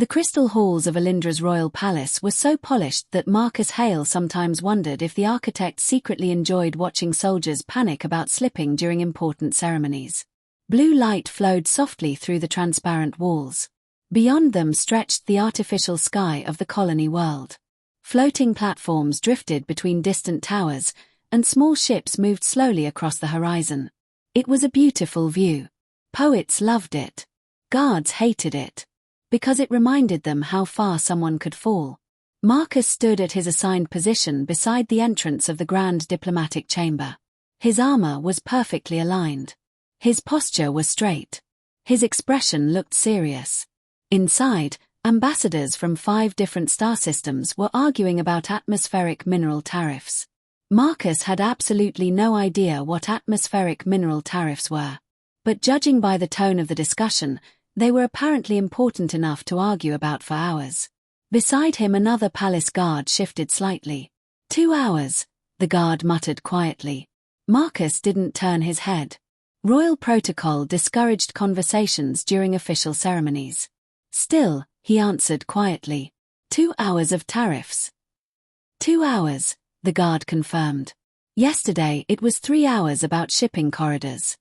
The crystal halls of Alindra's royal palace were so polished that Marcus Hale sometimes wondered if the architect secretly enjoyed watching soldiers panic about slipping during important ceremonies. Blue light flowed softly through the transparent walls. Beyond them stretched the artificial sky of the colony world. Floating platforms drifted between distant towers, and small ships moved slowly across the horizon. It was a beautiful view. Poets loved it. Guards hated it, because it reminded them how far someone could fall. Marcus stood at his assigned position beside the entrance of the Grand Diplomatic Chamber. His armor was perfectly aligned. His posture was straight. His expression looked serious. Inside, ambassadors from 5 different star systems were arguing about atmospheric mineral tariffs. Marcus had absolutely no idea what atmospheric mineral tariffs were. But judging by the tone of the discussion, they were apparently important enough to argue about for hours. Beside him another palace guard shifted slightly. 2 hours, the guard muttered quietly. Marcus didn't turn his head. Royal protocol discouraged conversations during official ceremonies. Still, he answered quietly. 2 hours of tariffs. 2 hours, the guard confirmed. Yesterday it was 3 hours about shipping corridors.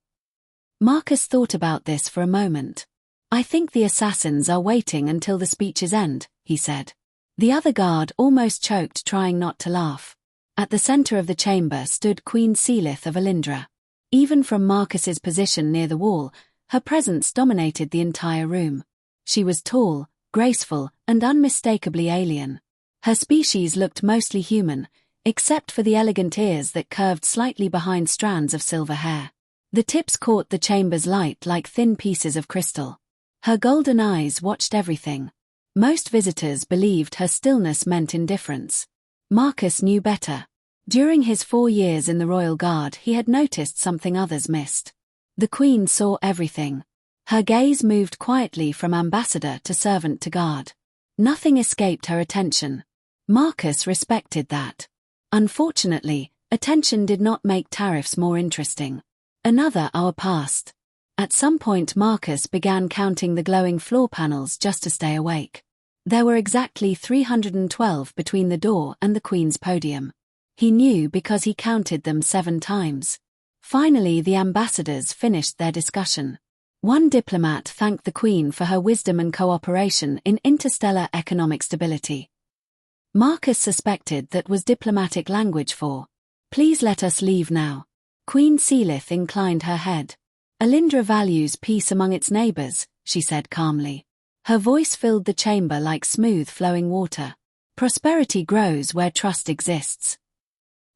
Marcus thought about this for a moment. I think the assassins are waiting until the speeches end, he said. The other guard almost choked, trying not to laugh. At the center of the chamber stood Queen Seelith of Alindra. Even from Marcus's position near the wall, her presence dominated the entire room. She was tall, graceful, and unmistakably alien. Her species looked mostly human, except for the elegant ears that curved slightly behind strands of silver hair. The tips caught the chamber's light like thin pieces of crystal. Her golden eyes watched everything. Most visitors believed her stillness meant indifference. Marcus knew better. During his 4 years in the Royal Guard, he had noticed something others missed. The Queen saw everything. Her gaze moved quietly from ambassador to servant to guard. Nothing escaped her attention. Marcus respected that. Unfortunately, attention did not make tariffs more interesting. Another hour passed. At some point Marcus began counting the glowing floor panels just to stay awake. There were exactly 312 between the door and the Queen's podium. He knew because he counted them 7 times. Finally the ambassadors finished their discussion. One diplomat thanked the Queen for her wisdom and cooperation in interstellar economic stability. Marcus suspected that was diplomatic language for, "Please let us leave now." Queen Seelith inclined her head. "Alindra values peace among its neighbors," she said calmly. Her voice filled the chamber like smooth flowing water. "Prosperity grows where trust exists."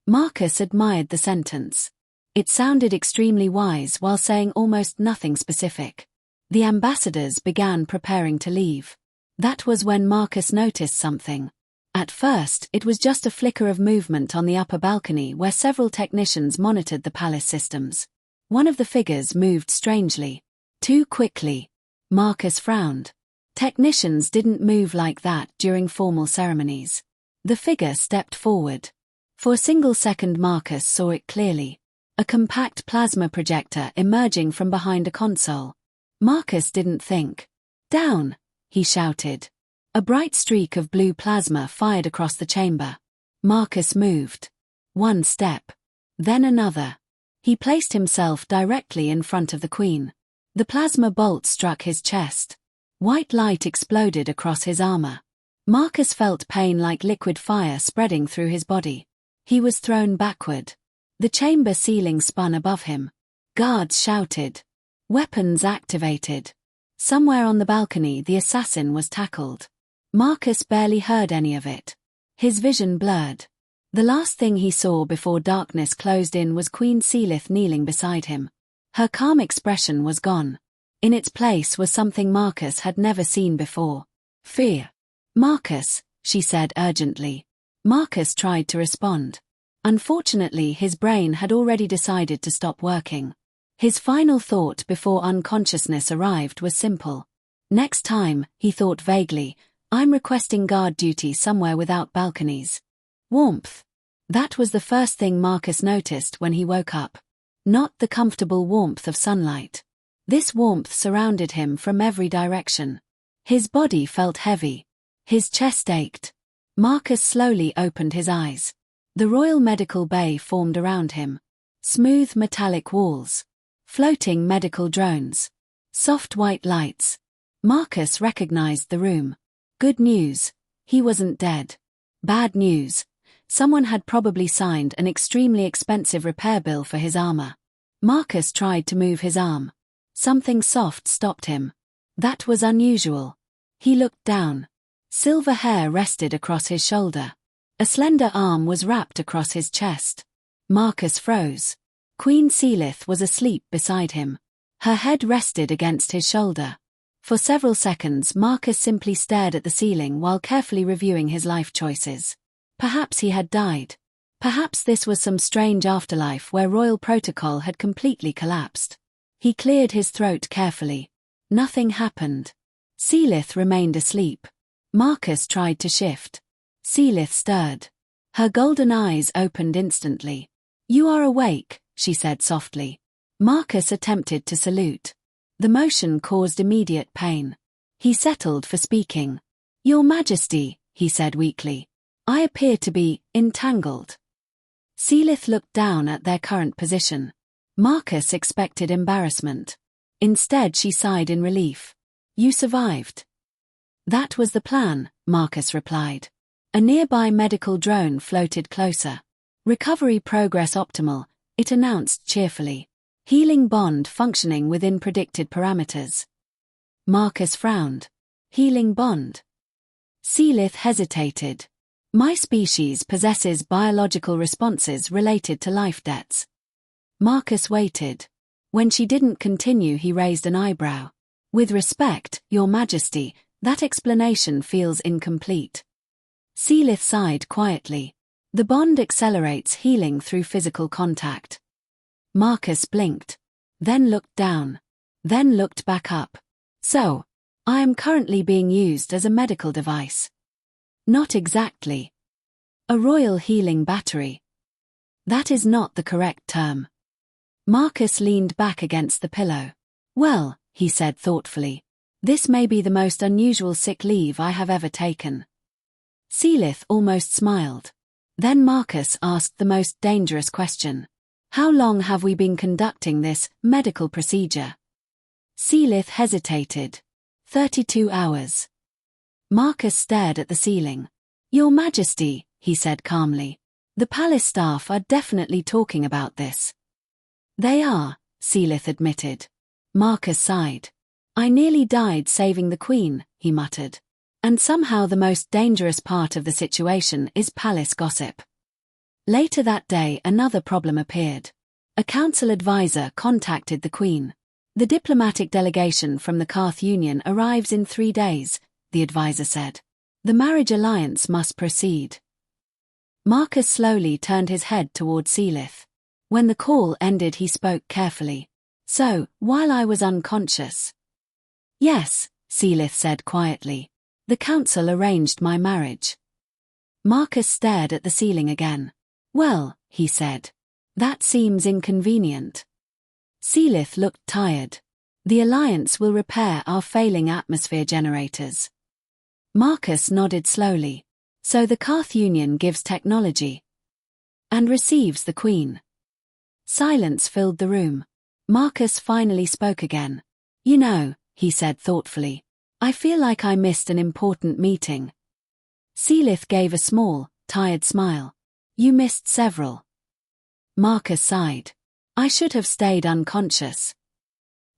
Marcus admired the sentence. It sounded extremely wise while saying almost nothing specific. The ambassadors began preparing to leave. That was when Marcus noticed something. At first, it was just a flicker of movement on the upper balcony where several technicians monitored the palace systems. One of the figures moved strangely. Too quickly. Marcus frowned. Technicians didn't move like that during formal ceremonies. The figure stepped forward. For a single second Marcus saw it clearly. A compact plasma projector emerging from behind a console. Marcus didn't think. "Down!" he shouted. A bright streak of blue plasma fired across the chamber. Marcus moved. 1 step. Then another. He placed himself directly in front of the Queen. The plasma bolt struck his chest. White light exploded across his armor. Marcus felt pain like liquid fire spreading through his body. He was thrown backward. The chamber ceiling spun above him. Guards shouted. Weapons activated. Somewhere on the balcony the assassin was tackled. Marcus barely heard any of it. His vision blurred. The last thing he saw before darkness closed in was Queen Seelith kneeling beside him. Her calm expression was gone. In its place was something Marcus had never seen before. Fear. "Marcus," she said urgently. Marcus tried to respond. Unfortunately, his brain had already decided to stop working. His final thought before unconsciousness arrived was simple. Next time, he thought vaguely, I'm requesting guard duty somewhere without balconies. Warmth. That was the first thing Marcus noticed when he woke up. Not the comfortable warmth of sunlight. This warmth surrounded him from every direction. His body felt heavy. His chest ached. Marcus slowly opened his eyes. The Royal Medical Bay formed around him. Smooth metallic walls. Floating medical drones. Soft white lights. Marcus recognized the room. Good news. He wasn't dead. Bad news. Someone had probably signed an extremely expensive repair bill for his armor. Marcus tried to move his arm. Something soft stopped him. That was unusual. He looked down. Silver hair rested across his shoulder. A slender arm was wrapped across his chest. Marcus froze. Queen Sealith was asleep beside him. Her head rested against his shoulder. For several seconds Marcus simply stared at the ceiling while carefully reviewing his life choices. Perhaps he had died. Perhaps this was some strange afterlife where royal protocol had completely collapsed. He cleared his throat carefully. Nothing happened. Sealith remained asleep. Marcus tried to shift. Sealith stirred. Her golden eyes opened instantly. "You are awake," she said softly. Marcus attempted to salute. The motion caused immediate pain. He settled for speaking. "Your Majesty," he said weakly. "I appear to be entangled." Sealith looked down at their current position. Marcus expected embarrassment. Instead she sighed in relief. "You survived." "That was the plan," Marcus replied. A nearby medical drone floated closer. "Recovery progress optimal," it announced cheerfully. "Healing bond functioning within predicted parameters." Marcus frowned. "Healing bond?" Sealith hesitated. "My species possesses biological responses related to life debts." Marcus waited. When she didn't continue, he raised an eyebrow. "With respect, Your Majesty, that explanation feels incomplete." Sealith sighed quietly. "The bond accelerates healing through physical contact." Marcus blinked. Then looked down. Then looked back up. "So, I am currently being used as a medical device." "Not exactly. A royal healing battery." "That is not the correct term." Marcus leaned back against the pillow. "Well," he said thoughtfully, "this may be the most unusual sick leave I have ever taken." Sealith almost smiled. Then Marcus asked the most dangerous question. "How long have we been conducting this medical procedure?" Sealith hesitated. 32 hours. Marcus stared at the ceiling. "Your Majesty," he said calmly, "the palace staff are definitely talking about this." "They are," Sealith admitted. Marcus sighed. "I nearly died saving the Queen," he muttered. "And somehow the most dangerous part of the situation is palace gossip." Later that day another problem appeared. A council advisor contacted the Queen. "The diplomatic delegation from the Karth Union arrives in 3 days," the advisor said. "The marriage alliance must proceed." Marcus slowly turned his head toward Sealith. When the call ended he spoke carefully. "So, while I was unconscious?" "Yes," Sealith said quietly. "The council arranged my marriage." Marcus stared at the ceiling again. "Well," he said, "that seems inconvenient." Sealith looked tired. "The Alliance will repair our failing atmosphere generators." Marcus nodded slowly. "So the Karth Union gives technology and receives the Queen." Silence filled the room. Marcus finally spoke again. "You know," he said thoughtfully, "I feel like I missed an important meeting." Sealith gave a small, tired smile. "You missed several." Marcus sighed. "I should have stayed unconscious."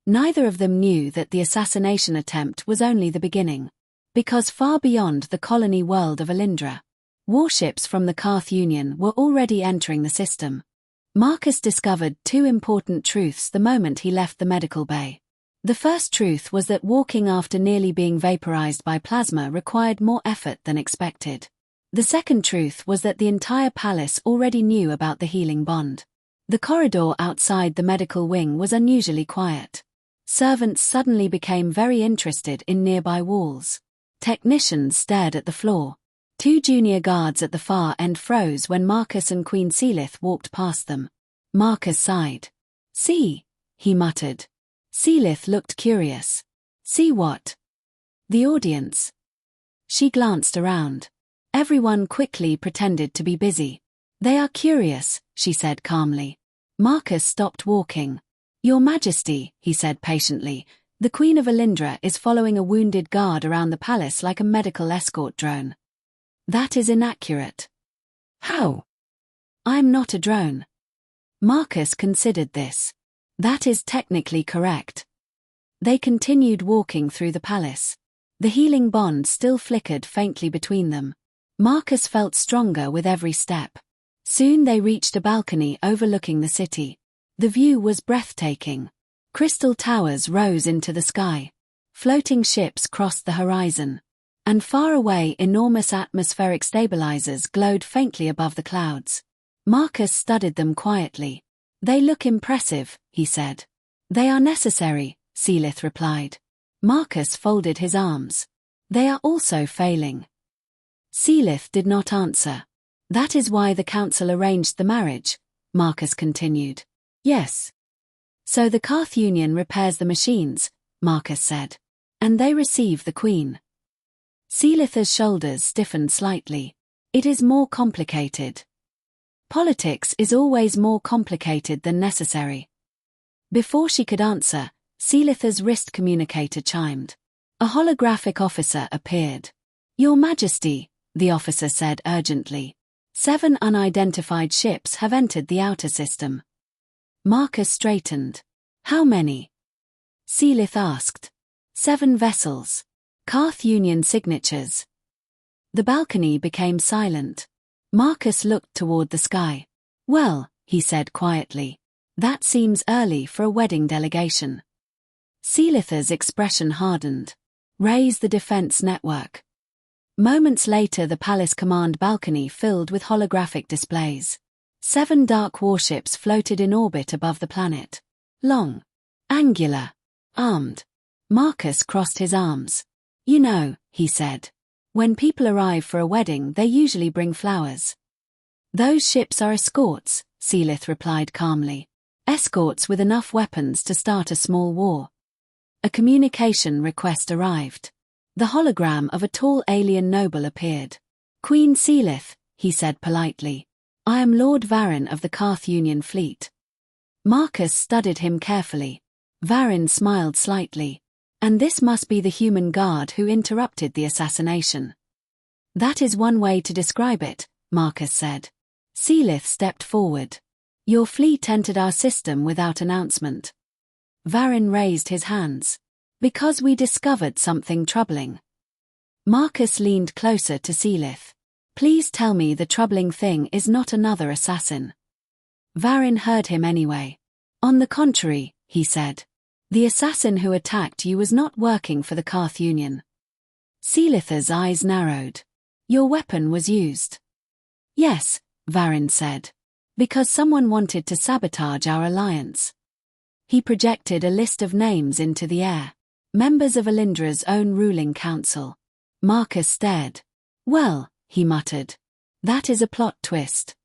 Neither of them knew that the assassination attempt was only the beginning. Because far beyond the colony world of Alindra, warships from the Karth Union were already entering the system. Marcus discovered 2 important truths the moment he left the medical bay. The first truth was that walking after nearly being vaporized by plasma required more effort than expected. The second truth was that the entire palace already knew about the healing bond. The corridor outside the medical wing was unusually quiet. Servants suddenly became very interested in nearby walls. Technicians stared at the floor. 2 junior guards at the far end froze when Marcus and Queen Sealith walked past them. Marcus sighed. "See," he muttered. Sealith looked curious. "See what?" The audience. She glanced around. Everyone quickly pretended to be busy. They are curious, she said calmly. Marcus stopped walking. Your Majesty, he said patiently, the Queen of Alindra is following a wounded guard around the palace like a medical escort drone. That is inaccurate. How? I'm not a drone. Marcus considered this. That is technically correct. They continued walking through the palace. The healing bond still flickered faintly between them. Marcus felt stronger with every step. Soon they reached a balcony overlooking the city. The view was breathtaking. Crystal towers rose into the sky. Floating ships crossed the horizon. And far away enormous atmospheric stabilizers glowed faintly above the clouds. Marcus studied them quietly. They look impressive, he said. They are necessary, Seelith replied. Marcus folded his arms. They are also failing. Seelith did not answer. That is why the council arranged the marriage, Marcus continued. Yes. So the Karth Union repairs the machines, Marcus said. And they receive the queen. Seelith's shoulders stiffened slightly. It is more complicated. Politics is always more complicated than necessary. Before she could answer, Seelith's wrist communicator chimed. A holographic officer appeared. Your Majesty, the officer said urgently. 7 unidentified ships have entered the outer system. Marcus straightened. How many? Seelith asked. 7 vessels. Karth Union signatures. The balcony became silent. Marcus looked toward the sky. Well, he said quietly. That seems early for a wedding delegation. Seelith's expression hardened. Raise the defense network. Moments later the palace command balcony filled with holographic displays. 7 dark warships floated in orbit above the planet. Long. Angular. Armed. Marcus crossed his arms. You know, he said. When people arrive for a wedding they usually bring flowers. Those ships are escorts, Seelith replied calmly. Escorts with enough weapons to start a small war. A communication request arrived. The hologram of a tall alien noble appeared. Queen Seelith, he said politely. I am Lord Varin of the Karth Union fleet. Marcus studied him carefully. Varin smiled slightly. And this must be the human guard who interrupted the assassination. That is one way to describe it, Marcus said. Seelith stepped forward. Your fleet entered our system without announcement. Varin raised his hands. Because we discovered something troubling. Marcus leaned closer to Seelith. Please tell me the troubling thing is not another assassin. Varin heard him anyway. On the contrary, he said. The assassin who attacked you was not working for the Karth Union. Seelith's eyes narrowed. Your weapon was used. Yes, Varin said. Because someone wanted to sabotage our alliance. He projected a list of names into the air. Members of Alindra's own ruling council. Marcus stared. Well, he muttered. That is a plot twist.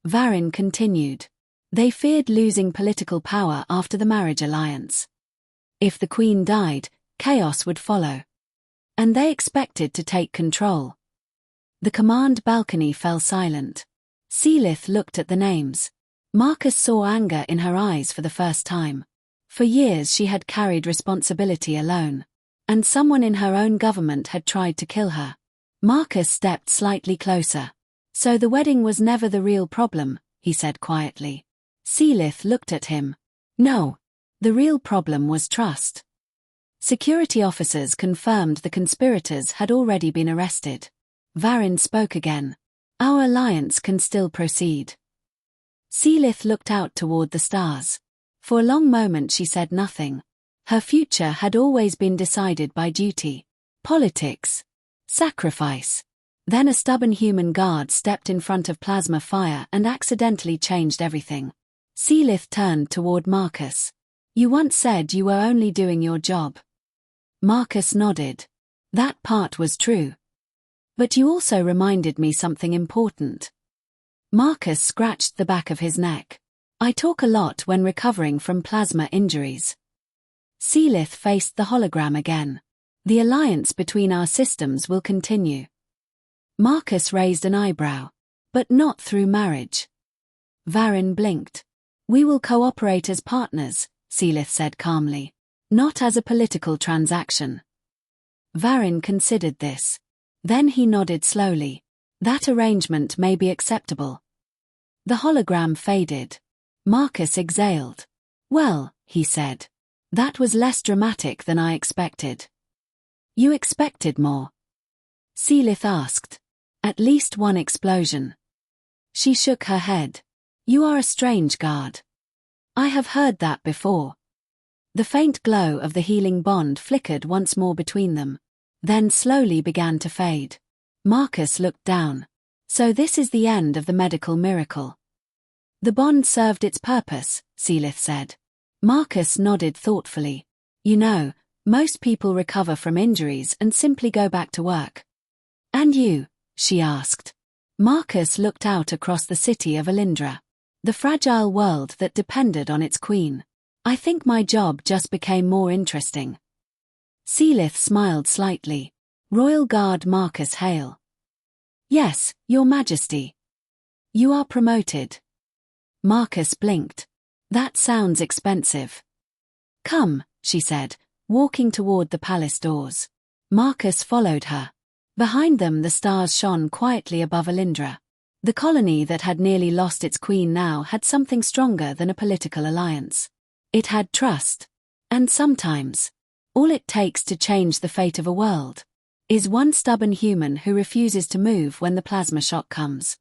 Varin continued. They feared losing political power after the marriage alliance. If the queen died, chaos would follow. And they expected to take control. The command balcony fell silent. Seelith looked at the names. Marcus saw anger in her eyes for the first time. For years she had carried responsibility alone. And someone in her own government had tried to kill her. Marcus stepped slightly closer. So the wedding was never the real problem, he said quietly. Seelith looked at him. No. The real problem was trust. Security officers confirmed the conspirators had already been arrested. Varin spoke again. Our alliance can still proceed. Seelith looked out toward the stars. For a long moment she said nothing. Her future had always been decided by duty, politics, sacrifice. Then a stubborn human guard stepped in front of plasma fire and accidentally changed everything. Seelith turned toward Marcus. You once said you were only doing your job. Marcus nodded. That part was true. But you also reminded me something important. Marcus scratched the back of his neck. I talk a lot when recovering from plasma injuries. Seelith faced the hologram again. The alliance between our systems will continue. Marcus raised an eyebrow. But not through marriage. Varin blinked. We will cooperate as partners, Seelith said calmly. Not as a political transaction. Varin considered this. Then he nodded slowly. That arrangement may be acceptable. The hologram faded. Marcus exhaled. Well, he said. That was less dramatic than I expected. You expected more? Seelith asked. At least one explosion. She shook her head. You are a strange guard. I have heard that before. The faint glow of the healing bond flickered once more between them, then slowly began to fade. Marcus looked down. So this is the end of the medical miracle. The bond served its purpose, Seelith said. Marcus nodded thoughtfully. You know, most people recover from injuries and simply go back to work. And you? She asked. Marcus looked out across the city of Alindra. The fragile world that depended on its queen. I think my job just became more interesting. Seelith smiled slightly. Royal Guard Marcus Hale. Yes, Your Majesty. You are promoted. Marcus blinked. That sounds expensive. Come, she said, walking toward the palace doors. Marcus followed her. Behind them the stars shone quietly above Alindra. The colony that had nearly lost its queen now had something stronger than a political alliance. It had trust. And sometimes, all it takes to change the fate of a world is one stubborn human who refuses to move when the plasma shock comes.